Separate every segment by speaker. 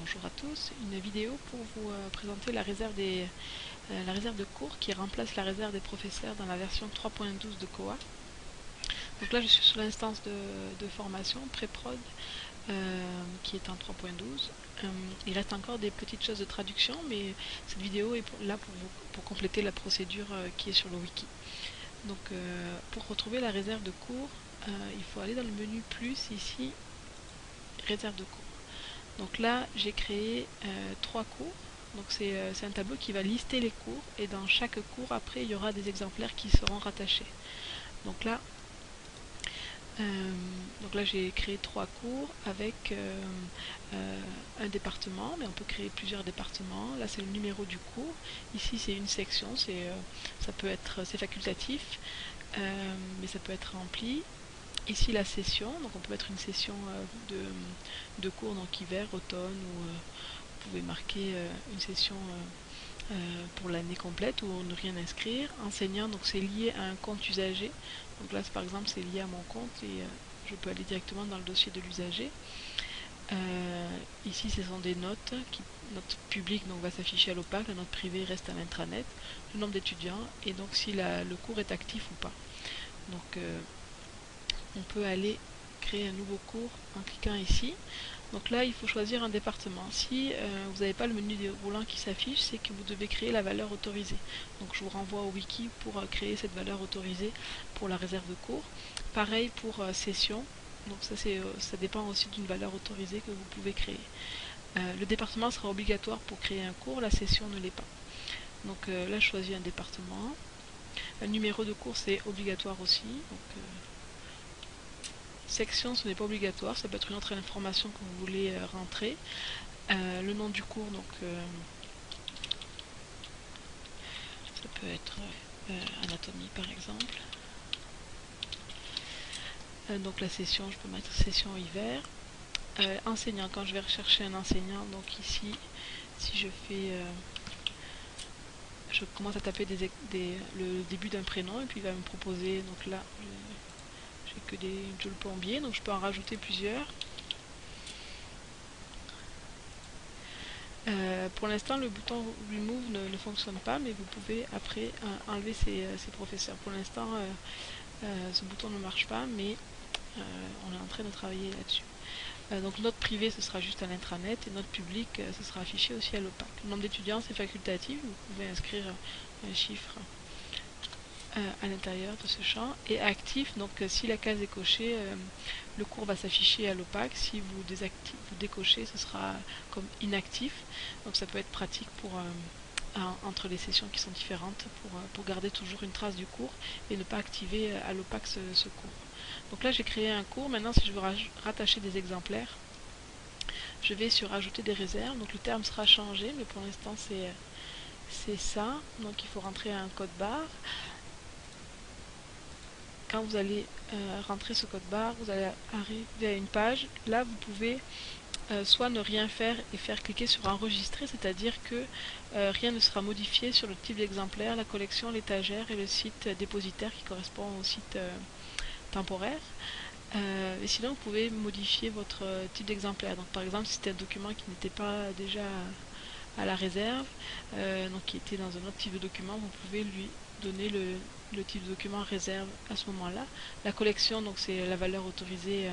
Speaker 1: Bonjour à tous, une vidéo pour vous présenter la réserve de cours qui remplace la réserve des professeurs dans la version 3.12 de Koha. Donc là je suis sur l'instance de formation pré-prod qui est en 3.12. Il reste encore des petites choses de traduction, mais cette vidéo est là pour compléter la procédure qui est sur le wiki. Donc pour retrouver la réserve de cours, il faut aller dans le menu plus ici, réserve de cours. Donc là, j'ai créé 3 cours. Donc c'est un tableau qui va lister les cours et dans chaque cours, après, il y aura des exemplaires qui seront rattachés. Donc là, j'ai créé 3 cours avec un département, mais on peut créer plusieurs départements. Là, c'est le numéro du cours. Ici, c'est une section. C'est facultatif, mais ça peut être rempli. Ici la session, donc on peut mettre une session de cours, donc hiver, automne, ou vous pouvez marquer une session pour l'année complète ou ne rien inscrire. Enseignant, donc c'est lié à un compte usager. Donc là par exemple c'est lié à mon compte et je peux aller directement dans le dossier de l'usager. Ici ce sont des notes, note publique donc va s'afficher à l'OPAC, la note privée reste à l'intranet, le nombre d'étudiants et donc si le cours est actif ou pas. Donc on peut aller créer un nouveau cours en cliquant ici. Donc là, il faut choisir un département. Si vous n'avez pas le menu déroulant qui s'affiche, c'est que vous devez créer la valeur autorisée. Donc je vous renvoie au wiki pour créer cette valeur autorisée pour la réserve de cours. Pareil pour session. Donc ça dépend aussi d'une valeur autorisée que vous pouvez créer. Le département sera obligatoire pour créer un cours, la session ne l'est pas. Donc là, je choisis un département. Un numéro de cours, c'est obligatoire aussi. Donc, section, ce n'est pas obligatoire, ça peut être une autre information que vous voulez rentrer. Le nom du cours, donc ça peut être anatomie par exemple. Donc la session, je peux mettre session hiver. Enseignant, quand je vais rechercher un enseignant, donc ici, si je fais... je commence à taper le début d'un prénom et puis il va me proposer, donc là, j'ai que des Jules Plombier, donc je peux en rajouter plusieurs. Pour l'instant, le bouton Remove ne fonctionne pas, mais vous pouvez après enlever ces professeurs. Pour l'instant, ce bouton ne marche pas, mais on est en train de travailler là-dessus. Donc note privée, ce sera juste à l'intranet, et note publique, ce sera affiché aussi à l'OPAC. Le nombre d'étudiants, c'est facultatif, vous pouvez inscrire un chiffre à l'intérieur de ce champ. Et actif, donc si la case est cochée, le cours va s'afficher à l'OPAC. Si vous décochez, ce sera comme inactif. Donc ça peut être pratique pour entre les sessions qui sont différentes pour garder toujours une trace du cours et ne pas activer à l'OPAC ce cours. Donc là j'ai créé un cours. Maintenant si je veux rattacher des exemplaires, je vais sur ajouter des réserves. Donc le terme sera changé, mais pour l'instant c'est ça. Donc il faut rentrer un code barre. Quand vous allez rentrer ce code barre, vous allez arriver à une page. Là, vous pouvez soit ne rien faire et faire cliquer sur enregistrer, c'est-à-dire que rien ne sera modifié sur le type d'exemplaire, la collection, l'étagère et le site dépositaire qui correspond au site temporaire. Et sinon, vous pouvez modifier votre type d'exemplaire. Donc, par exemple, si c'était un document qui n'était pas déjà à la réserve, donc qui était dans un autre type de document, vous pouvez lui donner le type de document réserve à ce moment-là. La collection, donc c'est la valeur autorisée,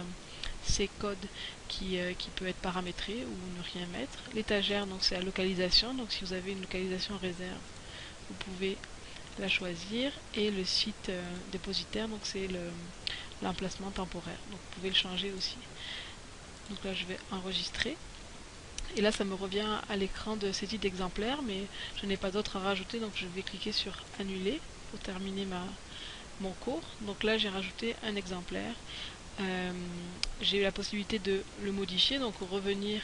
Speaker 1: c'est code qui peut être paramétré ou ne rien mettre. L'étagère, donc c'est la localisation, donc si vous avez une localisation réserve, vous pouvez la choisir. Et le site dépositaire, donc c'est l'emplacement temporaire, donc vous pouvez le changer aussi. Donc là je vais enregistrer. Et là, ça me revient à l'écran de ces types d'exemplaires, mais je n'ai pas d'autres à rajouter, donc je vais cliquer sur annuler pour terminer mon cours. Donc là, j'ai rajouté un exemplaire. J'ai eu la possibilité de le modifier, donc revenir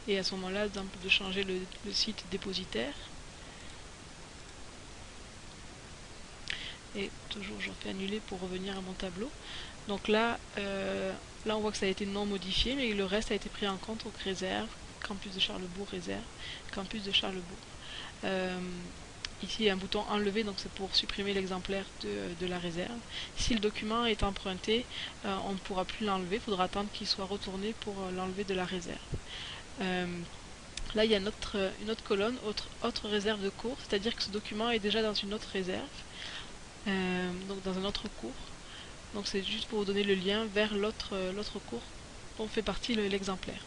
Speaker 1: et à ce moment-là de changer le site dépositaire. Et toujours, je fais annuler pour revenir à mon tableau. Donc là, on voit que ça a été non modifié, mais le reste a été pris en compte, donc réserve. Campus de Charlesbourg, réserve, campus de Charlesbourg. Ici, il y a un bouton enlever, donc c'est pour supprimer l'exemplaire de la réserve. Si le document est emprunté, on ne pourra plus l'enlever, il faudra attendre qu'il soit retourné pour l'enlever de la réserve. Là, il y a une autre colonne, autre réserve de cours, c'est-à-dire que ce document est déjà dans une autre réserve, donc dans un autre cours. Donc c'est juste pour vous donner le lien vers l'autre cours dont fait partie l'exemplaire.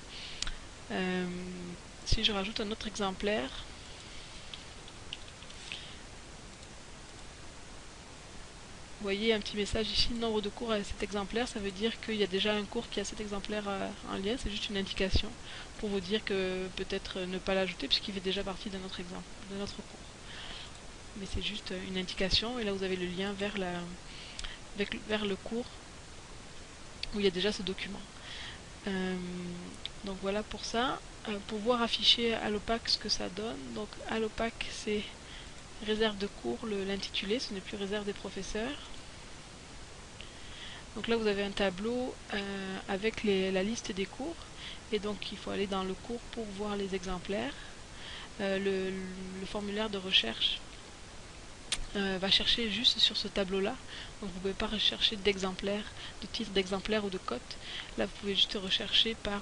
Speaker 1: Si je rajoute un autre exemplaire, vous voyez un petit message ici, nombre de cours à cet exemplaire, ça veut dire qu'il y a déjà un cours qui a cet exemplaire en lien, c'est juste une indication pour vous dire que peut-être ne pas l'ajouter puisqu'il fait déjà partie d'un autre exemple, d'un autre cours. Mais c'est juste une indication et là vous avez le lien vers le cours où il y a déjà ce document. Donc voilà pour ça. Pour voir afficher à l'opaque ce que ça donne, donc à l'opaque c'est réserve de cours, l'intitulé, ce n'est plus réserve des professeurs. Donc là vous avez un tableau avec la liste des cours et donc il faut aller dans le cours pour voir les exemplaires. Le formulaire de recherche va chercher juste sur ce tableau là, donc vous ne pouvez pas rechercher d'exemplaires, de titres d'exemplaires ou de cotes. Là vous pouvez juste rechercher par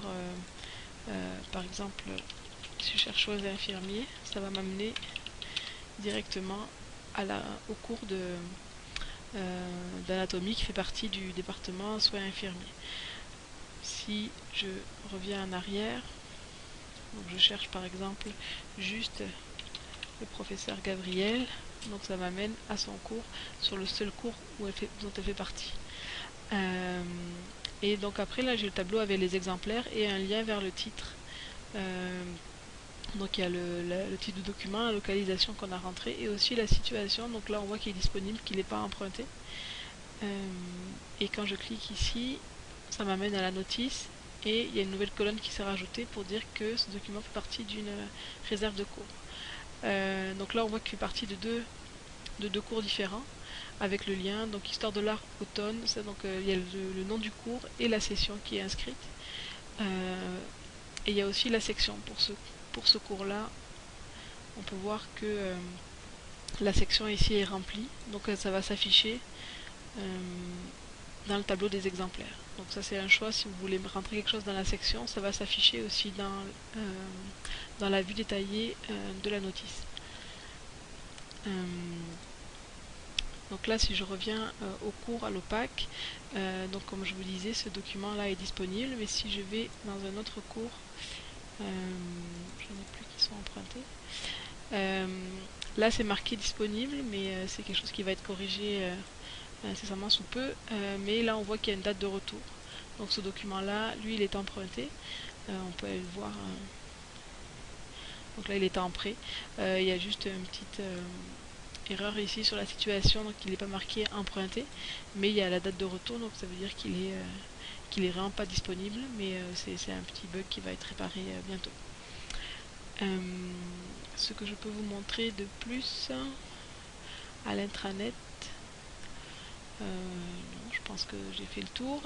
Speaker 1: exemple, si je cherche soins infirmiers, ça va m'amener directement au cours d'anatomie qui fait partie du département soins infirmiers. Si je reviens en arrière, donc je cherche par exemple juste le professeur Gabriel, donc ça m'amène à son cours sur le seul cours dont elle fait partie. Et donc après là j'ai le tableau avec les exemplaires et un lien vers le titre. Donc il y a le titre du document, la localisation qu'on a rentré et aussi la situation. Donc là on voit qu'il est disponible, qu'il n'est pas emprunté. Et quand je clique ici, ça m'amène à la notice et il y a une nouvelle colonne qui s'est rajoutée pour dire que ce document fait partie d'une réserve de cours. Donc là on voit qu'il fait partie de deux cours différents avec le lien, donc histoire de l'art automne, donc il y a le nom du cours et la session qui est inscrite. Et il y a aussi la section pour ce cours là. On peut voir que la section ici est remplie, donc ça va s'afficher dans le tableau des exemplaires. Donc ça c'est un choix, si vous voulez rentrer quelque chose dans la section, ça va s'afficher aussi dans la vue détaillée de la notice. Donc là si je reviens au cours à l'opaque, donc comme je vous disais ce document là est disponible, mais si je vais dans un autre cours, je n'ai plus qui sont empruntés. Là c'est marqué disponible, mais c'est quelque chose qui va être corrigé incessamment sous peu, mais là on voit qu'il y a une date de retour. Donc ce document là, lui il est emprunté, on peut aller le voir. Donc là il est en prêt. Il y a juste une petite erreur ici sur la situation, donc il n'est pas marqué emprunté, mais il y a la date de retour, donc ça veut dire qu'il est vraiment pas disponible, mais c'est un petit bug qui va être réparé bientôt. Ce que je peux vous montrer de plus à l'intranet, non, je pense que j'ai fait le tour.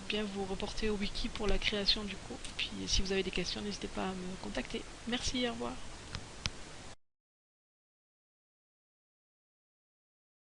Speaker 1: Bien vous reporter au wiki pour la création du cours, puis si vous avez des questions n'hésitez pas à me contacter. Merci, au revoir.